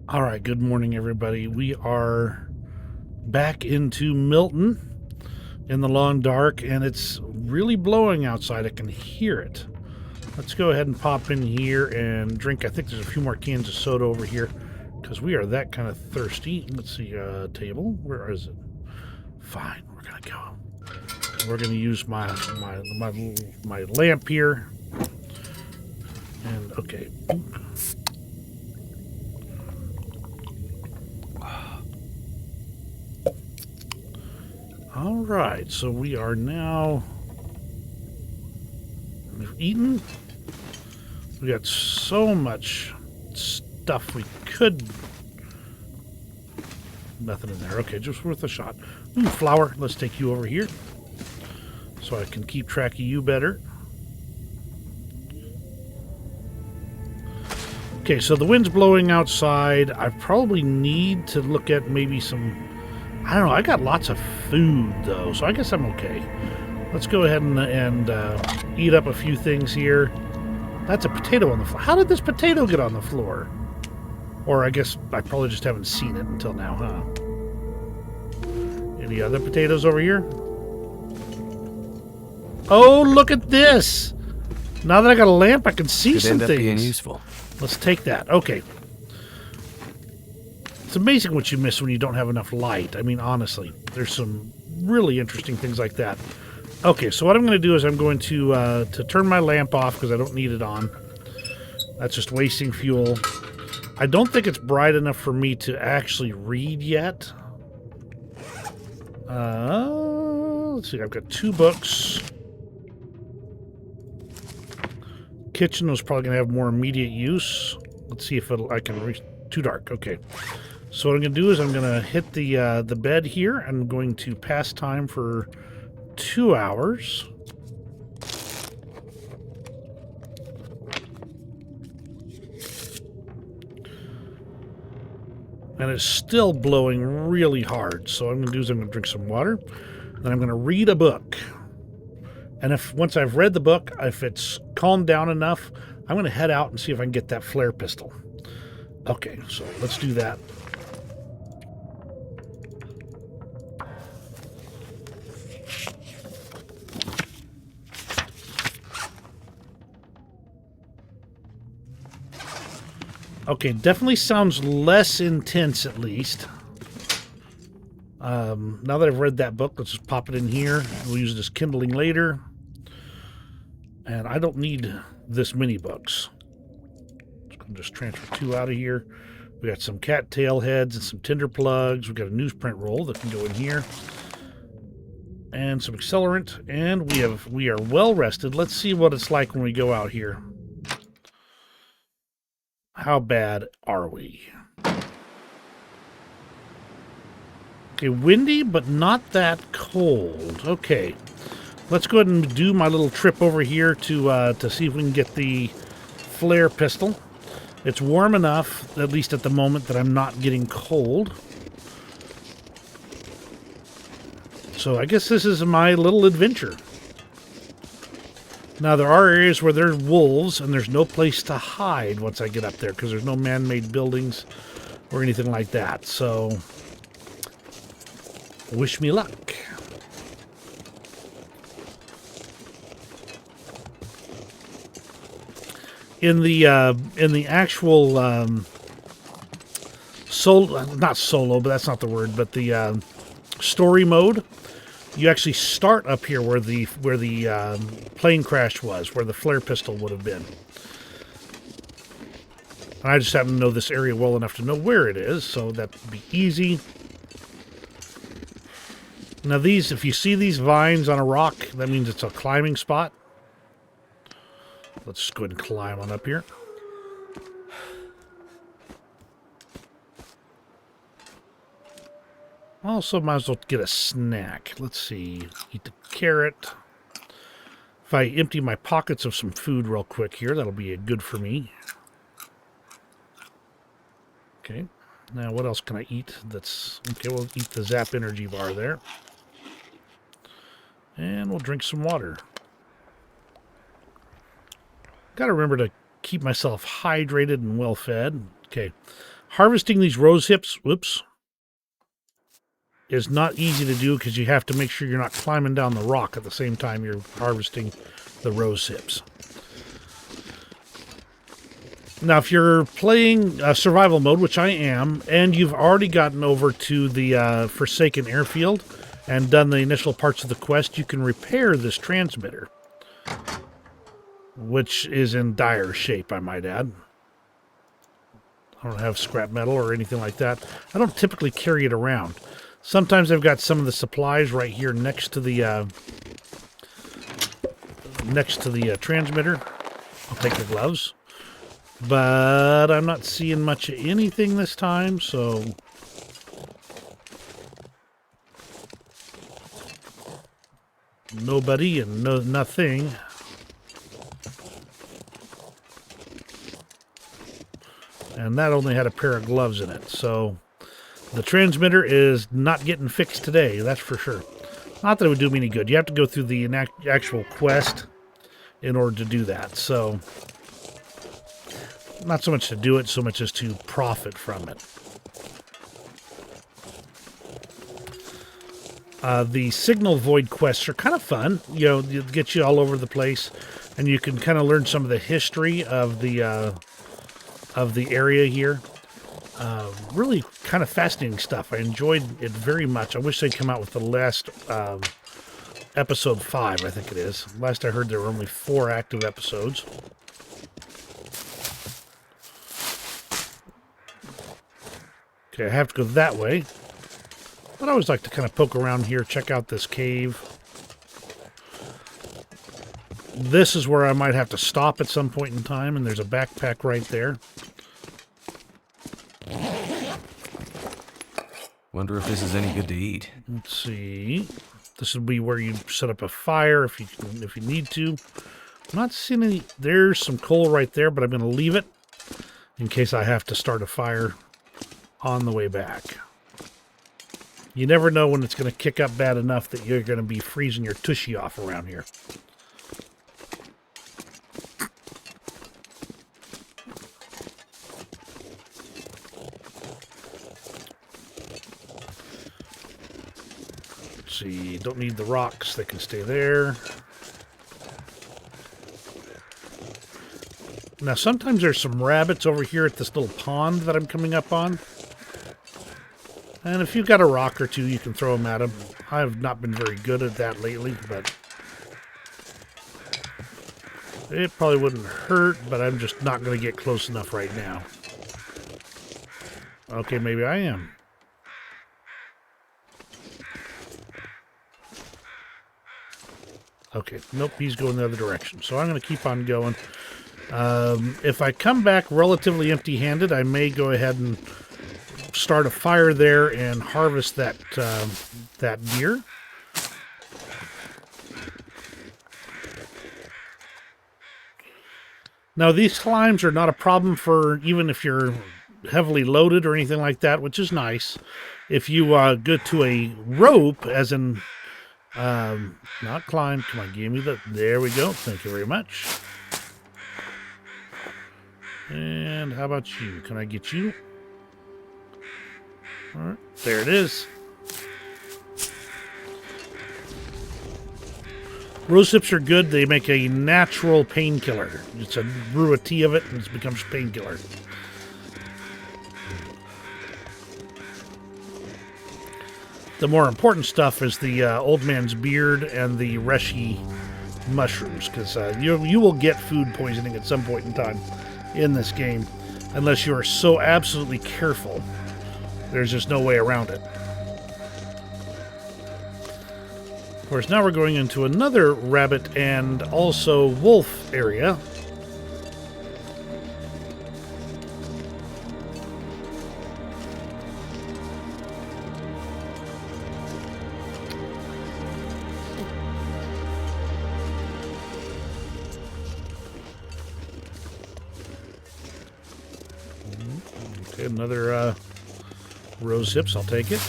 All right, good morning, everybody. We are back into Milton in the long dark, and it's really blowing outside. I can hear it. Let's go ahead and pop in here and drink. I think there's a few more cans of soda over here because we are that kind of thirsty. Let's see, table. Where is it? Fine, we're gonna go. We're gonna use my lamp here, and okay. All right, so we are now. We've eaten. We got so much stuff we could. Nothing in there. Okay, just worth a shot. Ooh, flour. Let's take you over here so I can keep track of you better. Okay, so the wind's blowing outside. I probably need to look at maybe some. I don't know. I got lots of food though, so I guess I'm okay. Let's go ahead and eat up a few things here. That's a potato on the floor. How did this potato get on the floor? Or I guess I probably just haven't seen it until now, huh? Any other potatoes over here? Oh, look at this! Now that I got a lamp, I can see some Could end up being things. useful. Let's take that. Okay. It's amazing what you miss when you don't have enough light. I mean, honestly, there's some really interesting things like that. Okay, so what I'm going to do is I'm going to turn my lamp off because I don't need it on. That's just wasting fuel. I don't think it's bright enough for me to actually read yet. Let's see, I've got 2 books. Kitchen was probably going to have more immediate use. Let's see if I can reach. Too dark. Okay. So what I'm going to do is I'm going to hit the bed here. I'm going to pass time for 2 hours. And it's still blowing really hard. So what I'm going to do is I'm going to drink some water. Then I'm going to read a book. And once I've read the book, if it's calmed down enough, I'm going to head out and see if I can get that flare pistol. Okay, so let's do that. Okay, definitely sounds less intense at least. Now that I've read that book, let's just pop it in here. We'll use it as kindling later. And I don't need this many books. Just transfer 2 out of here. We got some cattail heads and some tinder plugs. We got a newsprint roll that can go in here. And some accelerant. And we are well rested. Let's see what it's like when we go out here. How bad are we? Okay, windy, but not that cold. Okay, let's go ahead and do my little trip over here to see if we can get the flare pistol. It's warm enough, at least at the moment, that I'm not getting cold. So I guess this is my little adventure. Now, there are areas where there's wolves, and there's no place to hide once I get up there, because there's no man-made buildings or anything like that. So, wish me luck. In the actual not solo, but that's not the word, but the story mode, you actually start up here where the plane crash was, where the flare pistol would have been. And I just happen to know this area well enough to know where it is, so that would be easy. Now these, if you see these vines on a rock, that means it's a climbing spot. Let's just go ahead and climb on up here. Also, might as well get a snack. Let's see. Eat the carrot. If I empty my pockets of some food real quick here, that'll be good for me. Okay. Now, what else can I eat? That's okay. We'll eat the Zap energy bar there. And we'll drink some water. Got to remember to keep myself hydrated and well fed. Okay. Harvesting these rose hips, whoops, is not easy to do because you have to make sure you're not climbing down the rock at the same time you're harvesting the rose hips. Now, if you're playing survival mode, which I am, and you've already gotten over to the Forsaken Airfield and done the initial parts of the quest, you can repair this transmitter, which is in dire shape, I might add. I don't have scrap metal or anything like that. I don't typically carry it around. Sometimes I've got some of the supplies right here next to the transmitter. I'll take the gloves. But I'm not seeing much of anything this time, so... Nobody and nothing. And that only had a pair of gloves in it, so... The transmitter is not getting fixed today, that's for sure. Not that it would do me any good. You have to go through the actual quest in order to do that, so... Not so much to do it, so much as to profit from it. The signal void quests are kind of fun. You know, it gets you all over the place, and you can kind of learn some of the history of the area here. Really kind of fascinating stuff. I enjoyed it very much. I wish they'd come out with the last episode 5, I think it is. Last I heard, there were only 4 active episodes. Okay, I have to go that way. But I always like to kind of poke around here, check out this cave. This is where I might have to stop at some point in time, and there's a backpack right there. Wonder if this is any good to eat. Let's see. This would be where you set up a fire if you need to. I'm not seeing any. There's some coal right there, but I'm going to leave it in case I have to start a fire on the way back. You never know when it's going to kick up bad enough that you're going to be freezing your tushy off around here. Let's see, don't need the rocks, they can stay there. Now sometimes there's some rabbits over here at this little pond that I'm coming up on. And if you've got a rock or two, you can throw them at them. I have not been very good at that lately, but it probably wouldn't hurt, but I'm just not going to get close enough right now. Okay, maybe I am. Okay, nope, he's going the other direction. So I'm going to keep on going. If I come back relatively empty-handed, I may go ahead and start a fire there and harvest that deer. Now, these climbs are not a problem for even if you're heavily loaded or anything like that, which is nice. If you go to a rope, as in, not climb, come on, give me the, there we go, thank you very much. And how about you? Can I get you? All right, there it is. Rose hips are good. They make a natural painkiller. It's a brew a tea of it and it becomes painkiller. The more important stuff is the old man's beard and the reishi mushrooms, because you will get food poisoning at some point in time in this game, unless you are so absolutely careful. There's just no way around it. Of course, now we're going into another rabbit and also wolf area. Okay, another rose hips, I'll take it.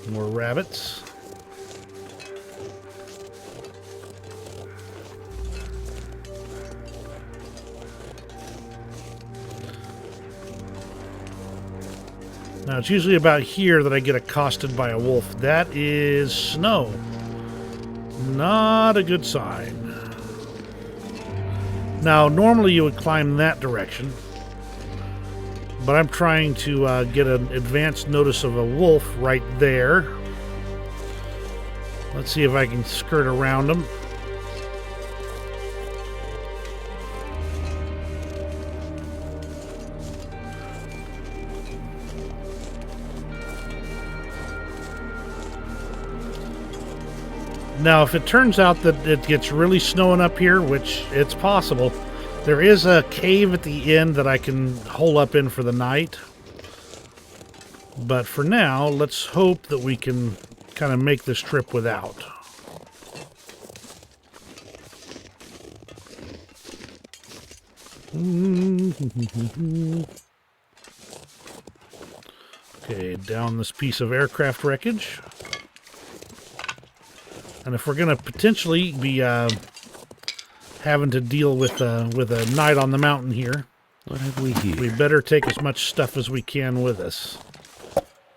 More rabbits. Now, it's usually about here that I get accosted by a wolf. That is snow. Not a good sign. Now, normally you would climb that direction, but I'm trying to get an advanced notice of a wolf right there. Let's see if I can skirt around them. Now, if it turns out that it gets really snowing up here, which it's possible, there is a cave at the end that I can hole up in for the night. But for now, let's hope that we can kind of make this trip without. Okay, down this piece of aircraft wreckage. And if we're going to potentially be having to deal with a night on the mountain here, What have we here? we better take as much stuff as we can with us.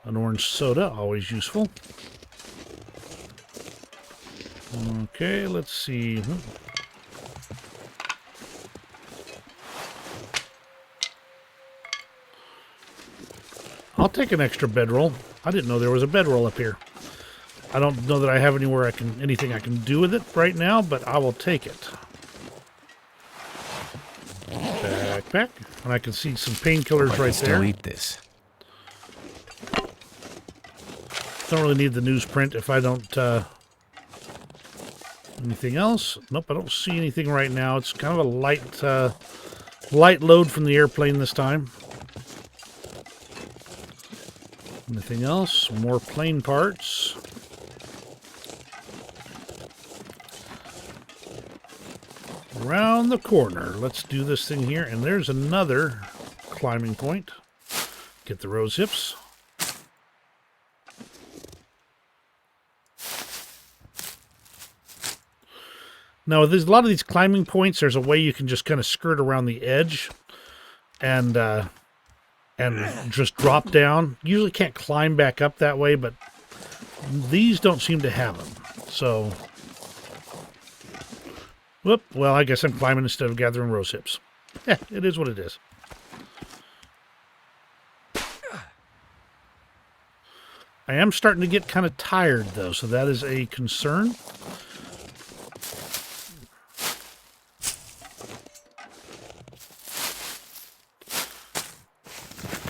An orange soda, always useful. Okay, let's see. I'll take an extra bedroll. I didn't know there was a bedroll up here. I don't know that I have anything I can do with it right now, but I will take it. Backpack, and I can see some painkillers right Still there. eat this. Don't really need the newsprint if I don't. Anything else? Nope, I don't see anything right now. It's kind of a light load from the airplane this time. Anything else? More plane parts. Around the corner. Let's do this thing here. And there's another climbing point. Get the rose hips. Now, there's a lot of these climbing points. There's a way you can just kind of skirt around the edge and just drop down. Usually can't climb back up that way, but these don't seem to have them. So, whoop. Well, I guess I'm climbing instead of gathering rose hips. Yeah, it is what it is. I am starting to get kind of tired, though, so that is a concern.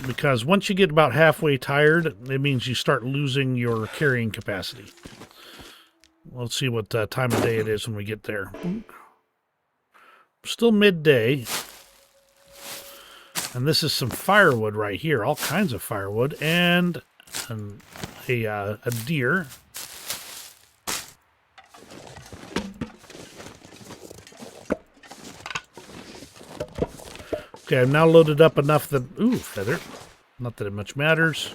Because once you get about halfway tired, it means you start losing your carrying capacity. Let's see what time of day it is when we get there. Still midday. And this is some firewood right here. All kinds of firewood. And a deer. Okay, I've now loaded up enough that... Ooh, feather. Not that it much matters.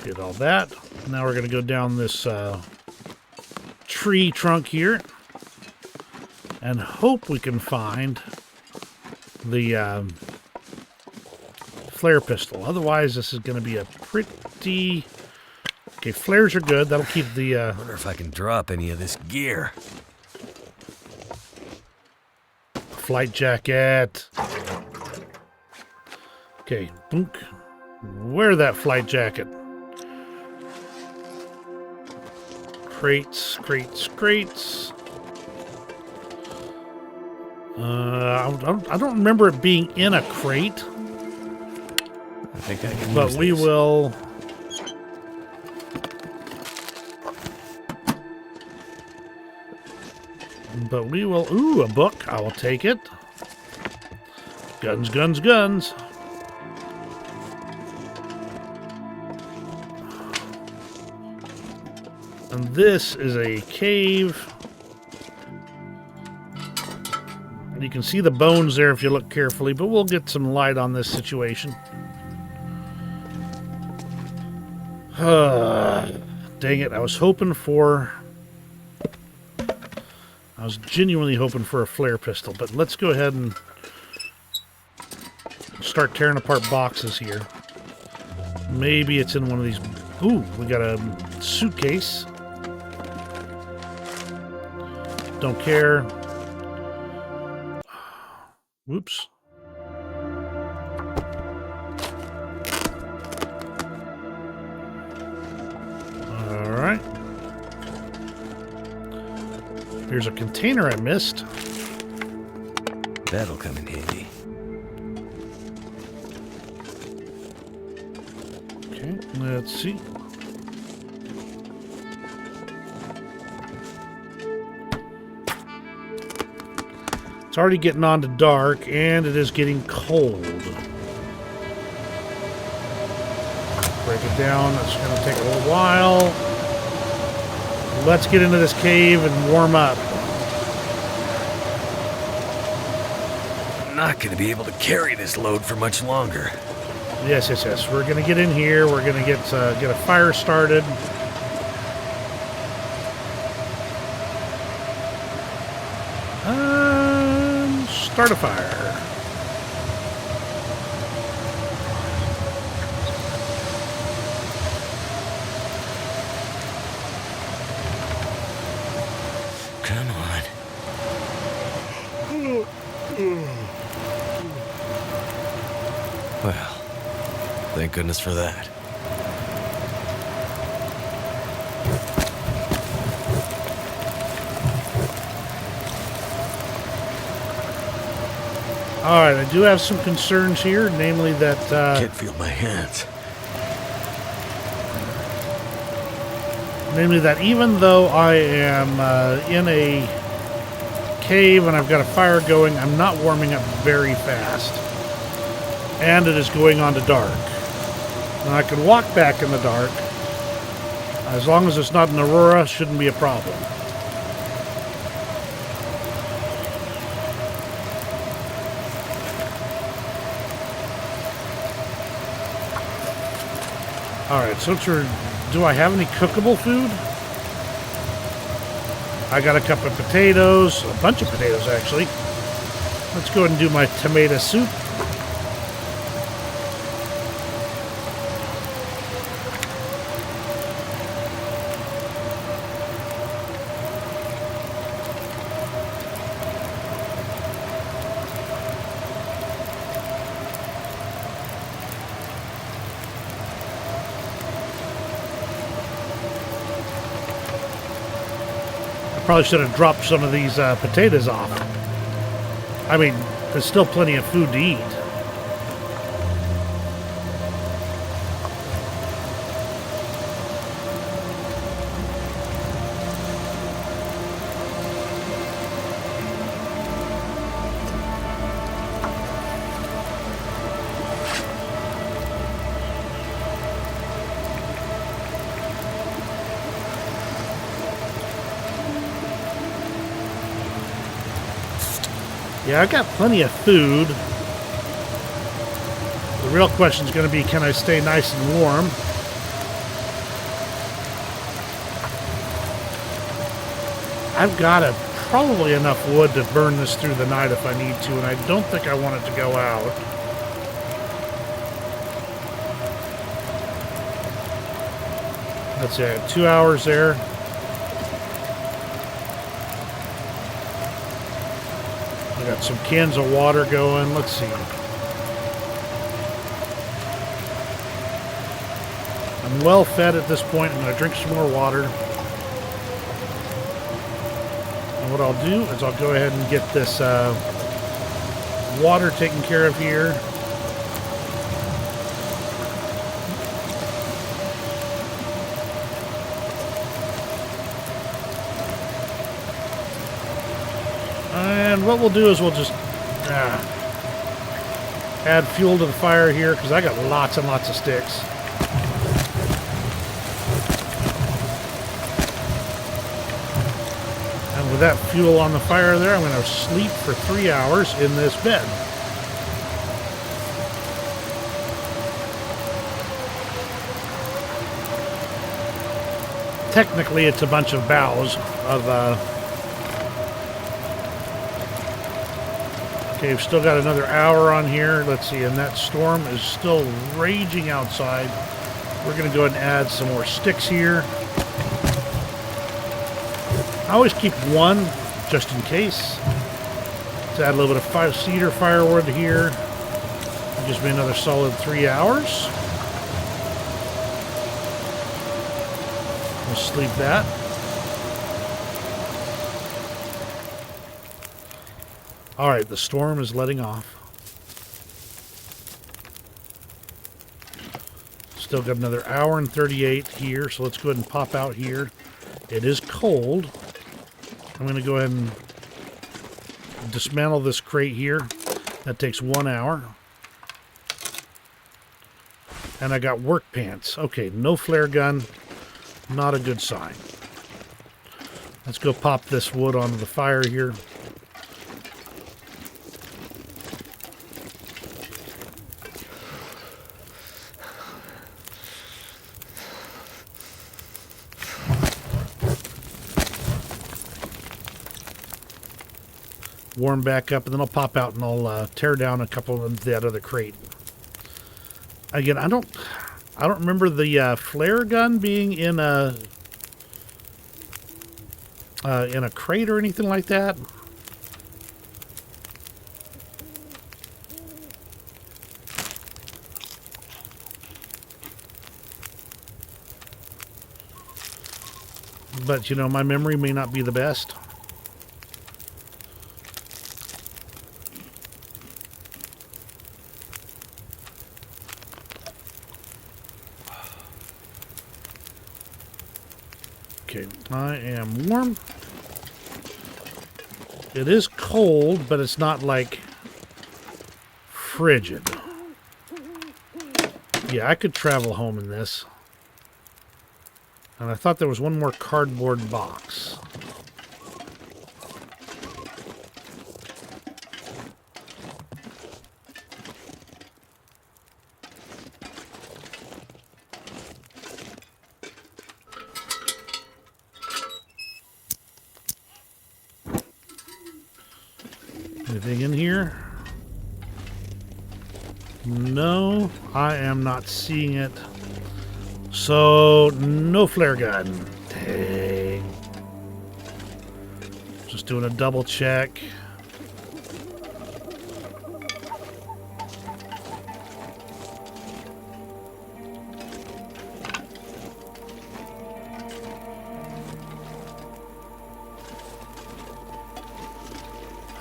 Get all that. Now we're going to go down this tree trunk here. And hope we can find the flare pistol. Otherwise, this is going to be a pretty... Okay, flares are good. That'll keep the... I wonder if I can drop any of this gear. Flight jacket. Okay, boink. Wear that flight jacket. Crates, crates, crates. I don't remember it being in a crate. I think I can But use we this. will... But we will... Ooh, a book. I will take it. Guns, guns, guns. And this is a cave. You can see the bones there if you look carefully, but we'll get some light on this situation. Dang it, I was genuinely hoping for a flare pistol, but let's go ahead and start tearing apart boxes here. Maybe it's in one of these. Ooh, we got a suitcase. Don't care. Whoops. All right. Here's a container I missed. That'll come in handy. Okay, let's see. It's already getting on to dark, and it is getting cold. Break it down. It's going to take a little while. Let's get into this cave and warm up. I'm not going to be able to carry this load for much longer. Yes. We're going to get in here. We're going to get a fire started. Start a fire. Come on. Well, thank goodness for that. All right, I do have some concerns here, namely that Can't feel my hands. even though I am in a cave and I've got a fire going, I'm not warming up very fast, and it is going on to dark. Now I can walk back in the dark as long as it's not an aurora. Shouldn't be a problem. Alright, so do I have any cookable food? I got a cup of potatoes, a bunch of potatoes actually. Let's go ahead and do my tomato soup. Probably should have dropped some of these potatoes off. I mean, there's still plenty of food to eat. Yeah, I've got plenty of food. The real question is going to be, can I stay nice and warm? I've got probably enough wood to burn this through the night if I need to, and I don't think I want it to go out. That's it, 2 hours there. I got some cans of water going. Let's see. I'm well fed at this point. I'm going to drink some more water. And what I'll do is I'll go ahead and get this water taken care of here. And what we'll do is we'll just add fuel to the fire here, because I got lots and lots of sticks. And with that fuel on the fire there, I'm going to sleep for 3 hours in this bed. Technically, it's a bunch of boughs of... Okay, we've still got another hour on here. Let's see, and that storm is still raging outside. We're going to go ahead and add some more sticks here. I always keep one just in case. Let's add a little bit of cedar firewood here. Gives me another solid 3 hours. We'll sleep that. All right, the storm is letting off. Still got another hour and 38 here, so let's go ahead and pop out here. It is cold. I'm going to go ahead and dismantle this crate here. That takes 1 hour. And I got work pants. Okay, no flare gun. Not a good sign. Let's go pop this wood onto the fire here. Warm back up, and then I'll pop out and I'll tear down a couple of that other crate. Again, I don't remember the flare gun being in a crate or anything like that. But you know, my memory may not be the best. Okay, I am warm. It is cold, but it's not like frigid. Yeah, I could travel home in this. And I thought there was one more cardboard box. Anything in here? No, I am not seeing it. So, no flare gun. Dang. Just doing a double check.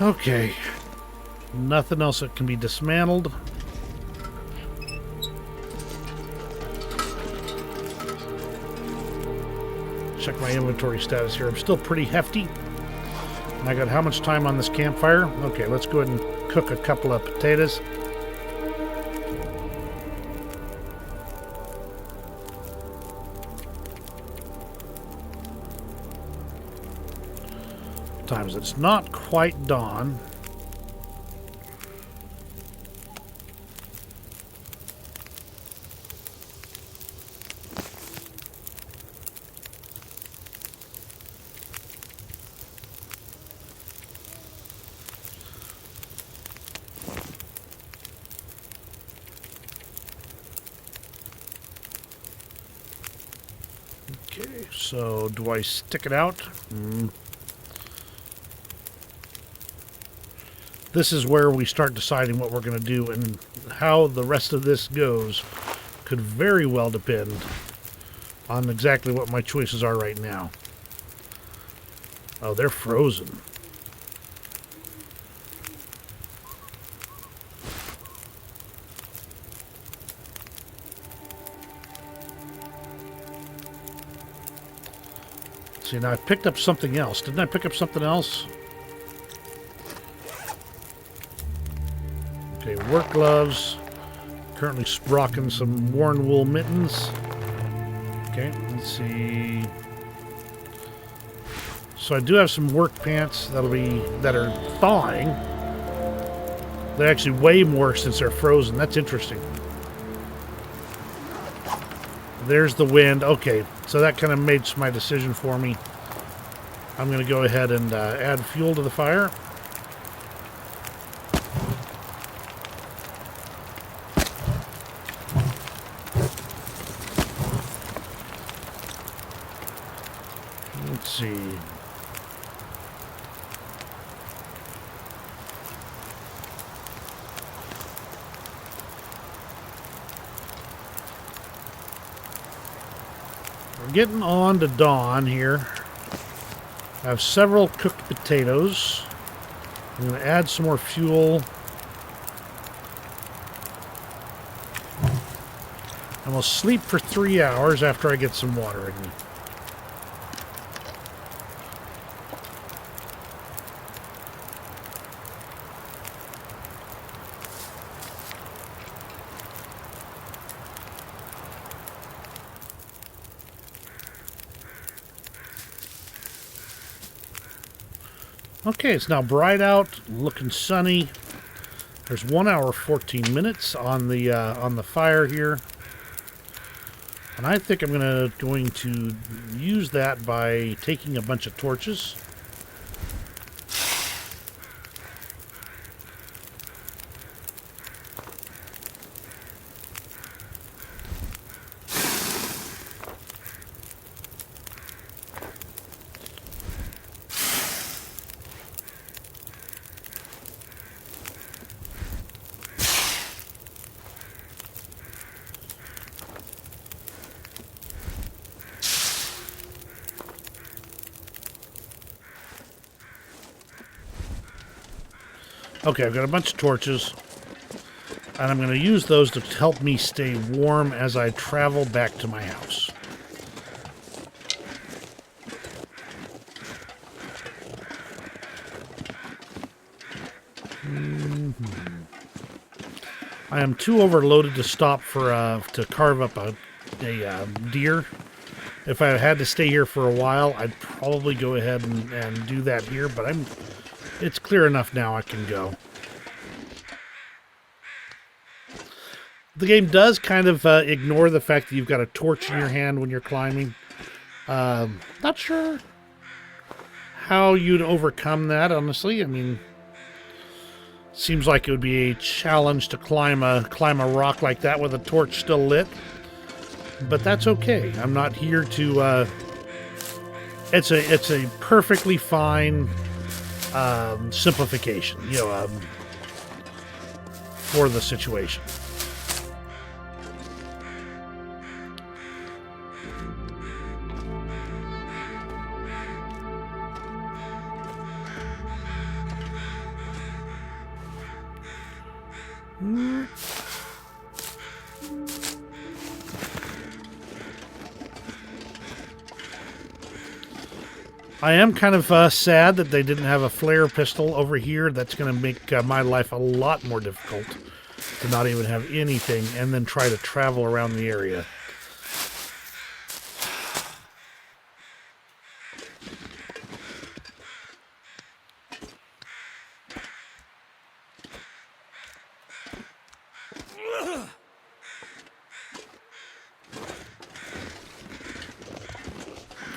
Okay. Nothing else that can be dismantled. Check my inventory status here. I'm still pretty hefty. And I got how much time on this campfire? Okay, let's go ahead and cook a couple of potatoes. Times it's not quite dawn. Okay, so do I stick it out? This is where we start deciding what we're going to do, and how the rest of this goes could very well depend on exactly what my choices are right now. Oh, they're frozen. See, now I picked up something else. Didn't I pick up something else? Okay, work gloves. Currently sprocking some worn wool mittens. Okay, let's see. So I do have some work pants that are thawing. They actually weigh more since they're frozen. That's interesting. There's the wind. Okay, so that kind of made my decision for me. I'm going to go ahead and add fuel to the fire. Let's see. We're getting on to dawn here. I have several cooked potatoes. I'm going to add some more fuel. And we'll sleep for 3 hours after I get some water in me. Okay, it's now bright out, looking sunny. There's 1 hour 14 minutes on the fire here, and I think I'm going to use that by taking a bunch of torches. Okay, I've got a bunch of torches, and I'm going to use those to help me stay warm as I travel back to my house. I am too overloaded to stop to carve up a deer. If I had to stay here for a while, I'd probably go ahead and do that here, but it's clear enough now I can go. The game does kind of ignore the fact that you've got a torch in your hand when you're climbing. Not sure how you'd overcome that, honestly. I mean, seems like it would be a challenge to climb a rock like that with a torch still lit. But that's okay. I'm not here to... It's a perfectly fine simplification, for the situation. I am kind of sad that they didn't have a flare pistol over here. That's going to make my life a lot more difficult to not even have anything and then try to travel around the area.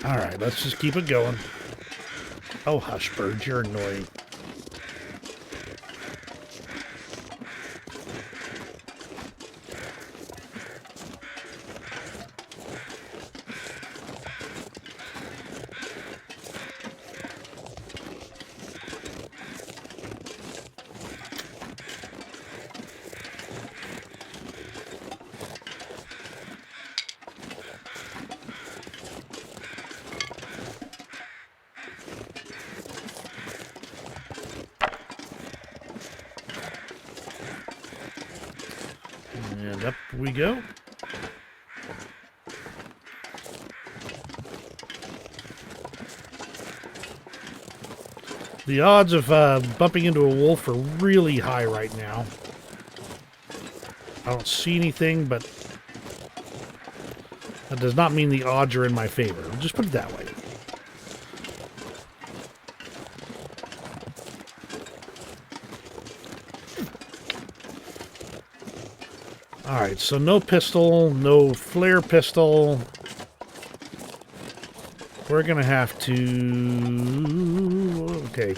Alright, let's just keep it going. Oh, hush, bird, you're annoying. And up we go. The odds of bumping into a wolf are really high right now. I don't see anything, but that does not mean the odds are in my favor. I'll just put it that way. Alright, so no pistol, no flare pistol. We're going to have to... Okay.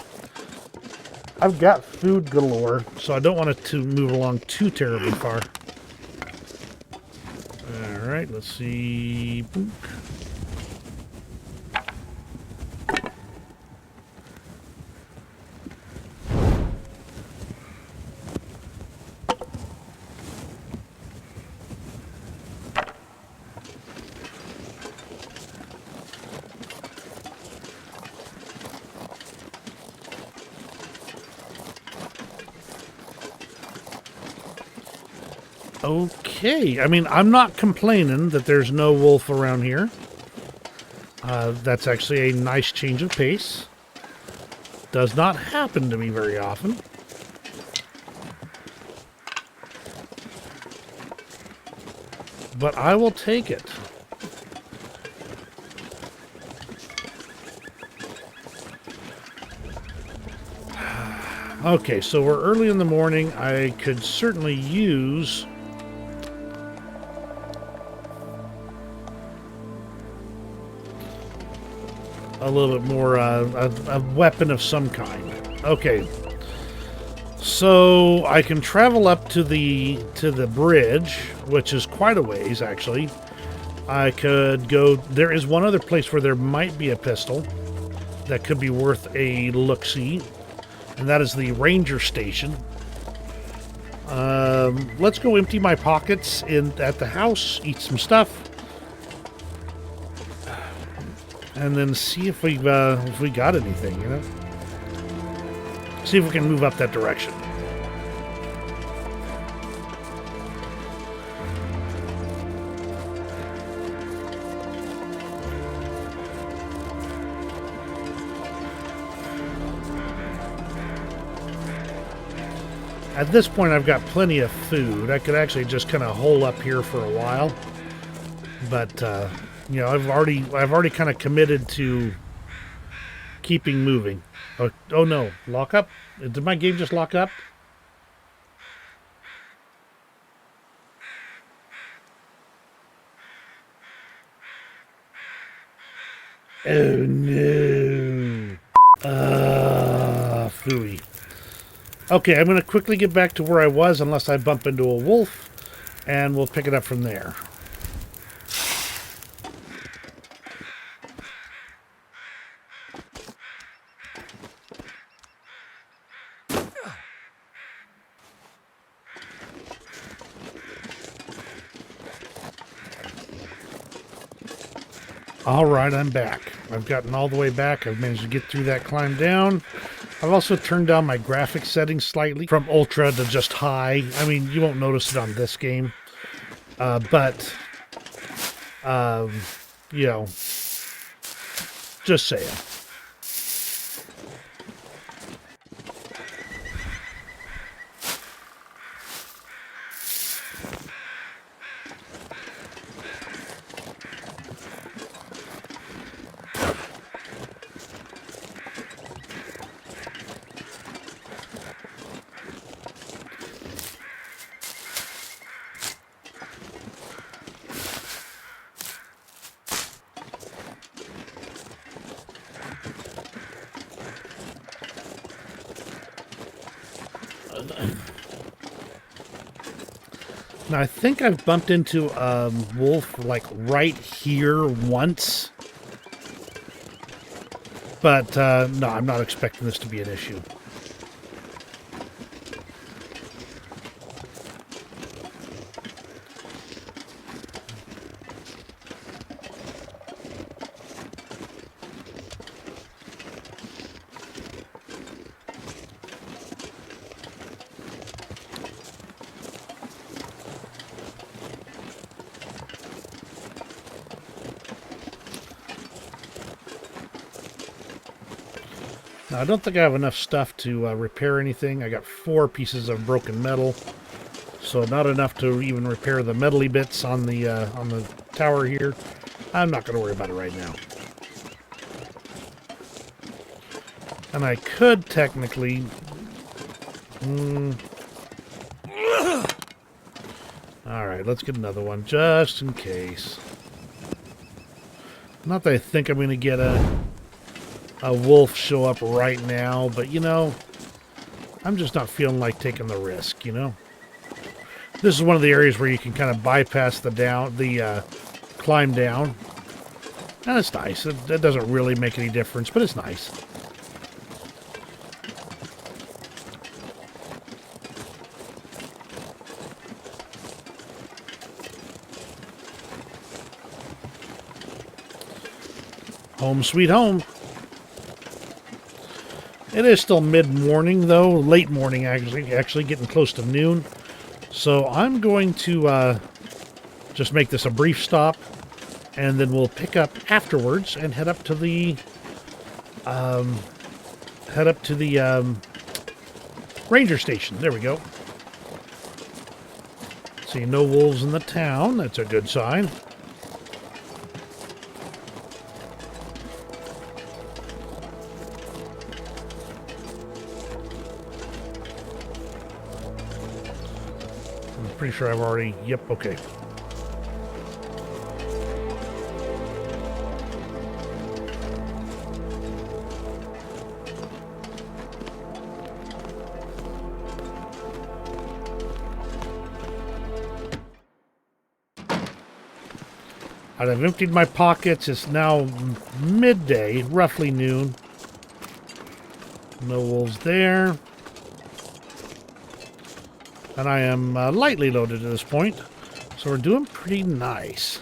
I've got food galore, so I don't want it to move along too terribly far. Alright, let's see... Okay, I mean, I'm not complaining that there's no wolf around here. That's actually a nice change of pace. Does not happen to me very often. But I will take it. Okay, so we're early in the morning. I could certainly use a little bit more, a weapon of some kind. Okay, so I can travel up to the bridge, which is quite a ways actually. I could go. There is one other place where there might be a pistol that could be worth a look-see, and that is the ranger station. Let's go empty my pockets at the house, eat some stuff, and then see if we got anything, you know? See if we can move up that direction. At this point, I've got plenty of food. I could actually just kind of hole up here for a while, but you know, I've already kind of committed to keeping moving. Oh no, lock up? Did my game just lock up? Oh no. Phooey. Okay, I'm going to quickly get back to where I was unless I bump into a wolf, and we'll pick it up from there. All right, I'm back. I've gotten all the way back. I've managed to get through that climb down. I've also turned down my graphics settings slightly from ultra to just high. I mean, you won't notice it on this game. But, you know, just saying. Now, I think I've bumped into a wolf, like, right here once. But, no, I'm not expecting this to be an issue. Now, I don't think I have enough stuff to repair anything. I got 4 pieces of broken metal, so not enough to even repair the metally bits on the tower here. I'm not going to worry about it right now. And I could technically... Alright, let's get another one, just in case. Not that I think I'm going to get a wolf show up right now, but you know, I'm just not feeling like taking the risk, you know. This is one of the areas where you can kind of bypass the climb down, and it's nice. It doesn't really make any difference, but it's nice. Home sweet home. It is still mid-morning, though. Late morning, actually getting close to noon. So I'm going to just make this a brief stop, and then we'll pick up afterwards and head up to the ranger station. There we go. See, no wolves in the town. That's a good sign. I'm pretty sure I've already... Yep, okay. I've emptied my pockets. It's now midday, roughly noon. No wolves there. And I am lightly loaded at this point. So we're doing pretty nice.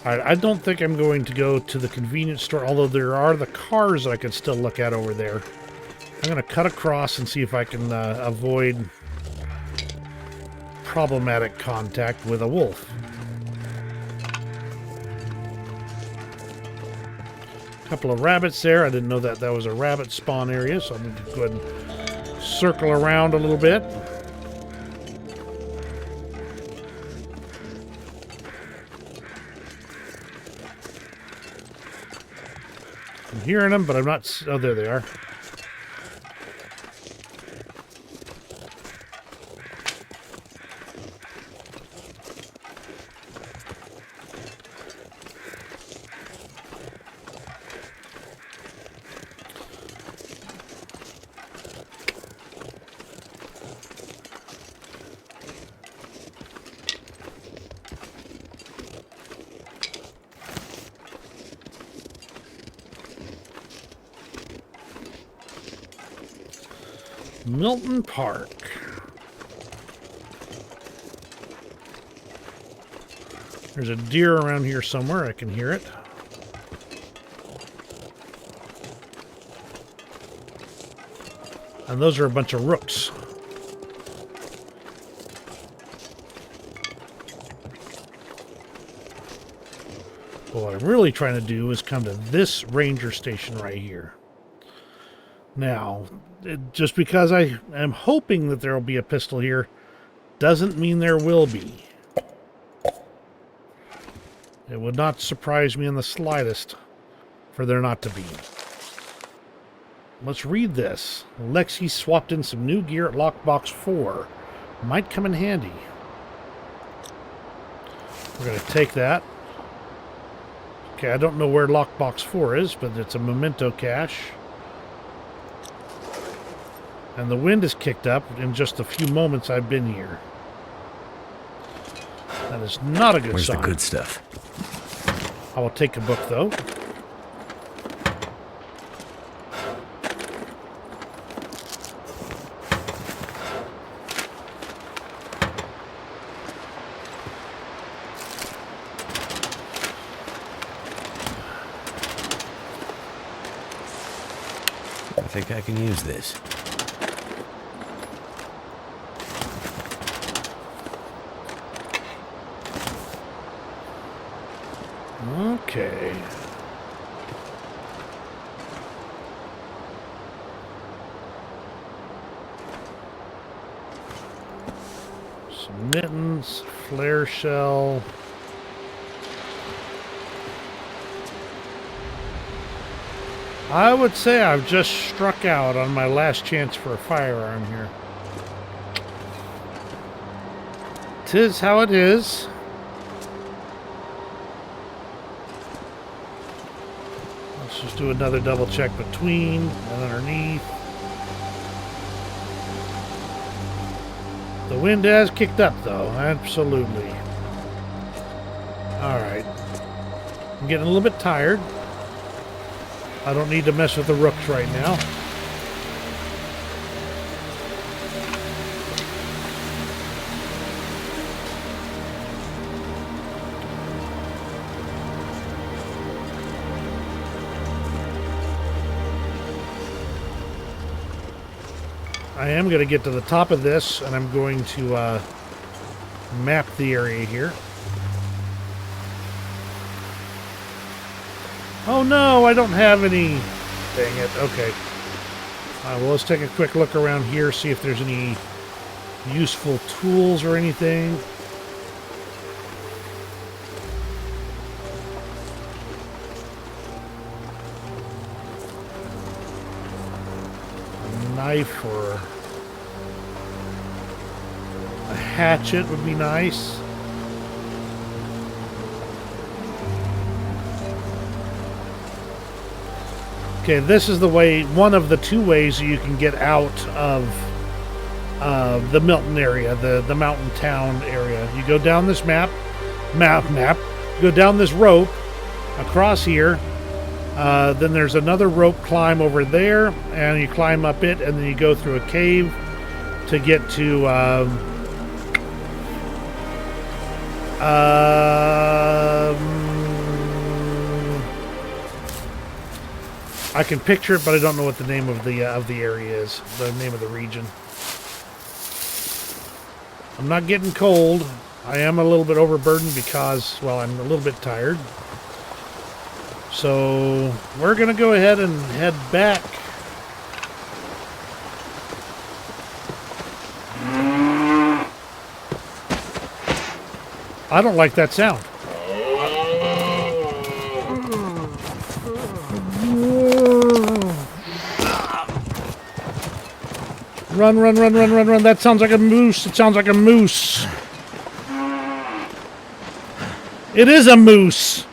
Alright, I don't think I'm going to go to the convenience store, although there are the cars I could still look at over there. I'm going to cut across and see if I can avoid problematic contact with a wolf. A couple of rabbits there. I didn't know that that was a rabbit spawn area, so I'm going to go ahead and circle around a little bit. I'm hearing them, but I'm not... Oh, there they are. Milton Park. There's a deer around here somewhere. I can hear it. And those are a bunch of rooks. What I'm really trying to do is come to this ranger station right here. Now, just because I am hoping that there will be a pistol here doesn't mean there will be. It would not surprise me in the slightest for there not to be. Let's read this. Lexi swapped in some new gear at Lockbox 4. Might come in handy. We're going to take that. Okay, I don't know where Lockbox 4 is, but it's a memento cache. And the wind has kicked up in just a few moments I've been here. That is not a good sign. Where's the good stuff? I will take a book, though. I think I can use this. Okay. Some mittens, flare shell. I would say I've just struck out on my last chance for a firearm here. 'Tis how it is. Let's just do another double check between and underneath. The wind has kicked up, though. Absolutely. Alright. I'm getting a little bit tired. I don't need to mess with the rooks right now. I am going to get to the top of this, and I'm going to map the area here. Oh no, I don't have any. Dang it. Okay. Well, let's take a quick look around here, see if there's any useful tools or anything. A knife or a hatchet would be nice. Okay, this is the way, one of the two ways you can get out of the Milton area, the mountain town area. You go down this map, go down this rope across here. Then there's another rope climb over there, and you climb up it, and then you go through a cave to get to I can picture it, but I don't know what the name of the area is. The name of the region. I'm not getting cold. I am a little bit overburdened because, well, I'm a little bit tired. So we're gonna go ahead and head back. I don't like that sound. Run, run, run, run, run, run. That sounds like a moose. It sounds like a moose. It is a moose.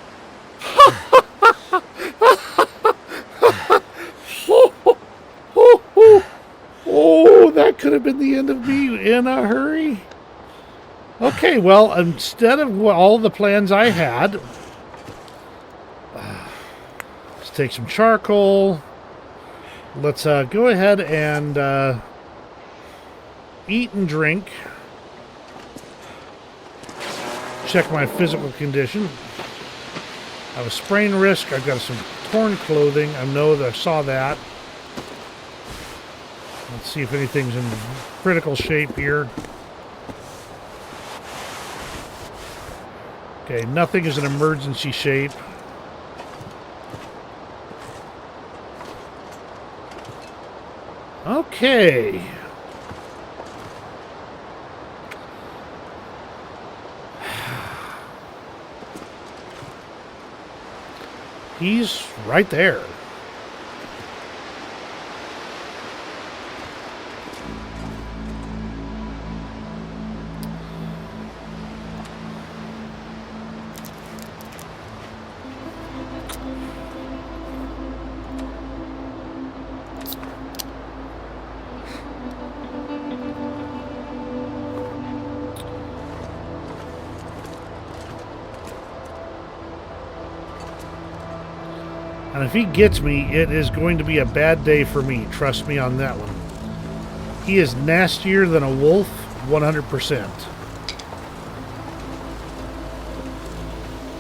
Oh, that could have been the end of me in a hurry. Okay, well, instead of all the plans I had, let's take some charcoal. Let's go ahead and eat and drink. Check my physical condition. I have a sprain risk. I've got some torn clothing. I know that I saw that. Let's see if anything's in critical shape here. Okay, nothing is in emergency shape. Okay. He's right there. And if he gets me, it is going to be a bad day for me. Trust me on that one. He is nastier than a wolf, 100%.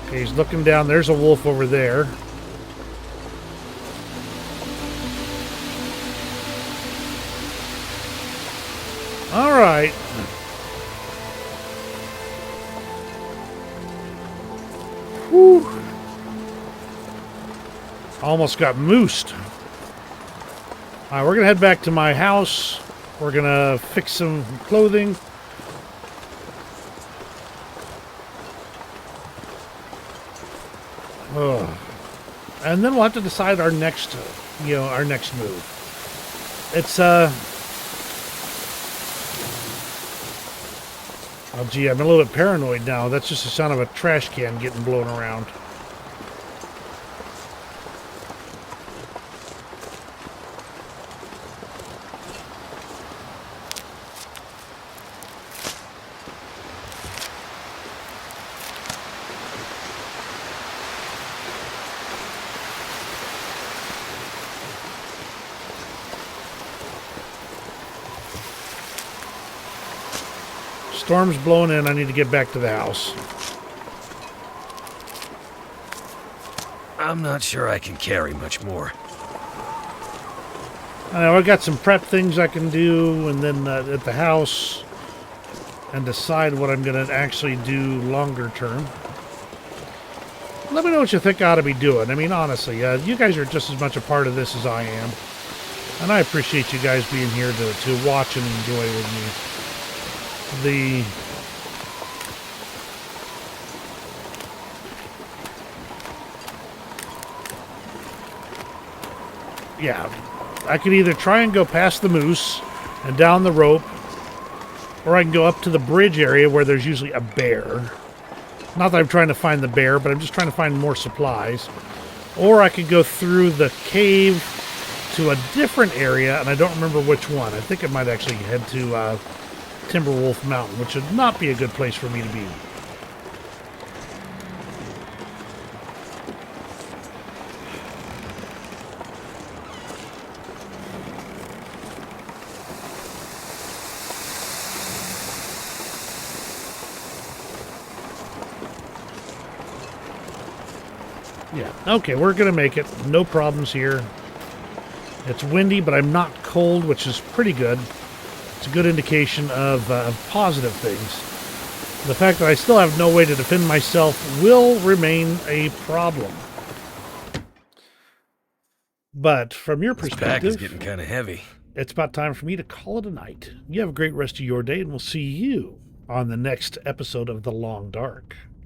Okay, he's looking down. There's a wolf over there. All right. Whew. Almost got moosed. All right, we're going to head back to my house. We're going to fix some clothing. And then we'll have to decide our next, our next move. It's, Oh, gee, I'm a little bit paranoid now. That's just the sound of a trash can getting blown around. Storm's blowing in. I need to get back to the house. I'm not sure I can carry much more. I know I got some prep things I can do, and then at the house, and decide what I'm going to actually do longer term. Let me know what you think I ought to be doing. I mean, honestly, you guys are just as much a part of this as I am, and I appreciate you guys being here to watch and enjoy with me. Yeah, I could either try and go past the moose and down the rope, or I can go up to the bridge area where there's usually a bear. Not that I'm trying to find the bear, but I'm just trying to find more supplies. Or I could go through the cave to a different area, and I don't remember which one. I think I might actually head to Timberwolf Mountain, which would not be a good place for me to be. Yeah, okay, we're going to make it. No problems here. It's windy, but I'm not cold, which is pretty good. It's a good indication of positive things. The fact that I still have no way to defend myself will remain a problem. But from your This pack is perspective, getting kind of heavy. it's about time for me to call it a night. You have a great rest of your day, and we'll see you on the next episode of The Long Dark.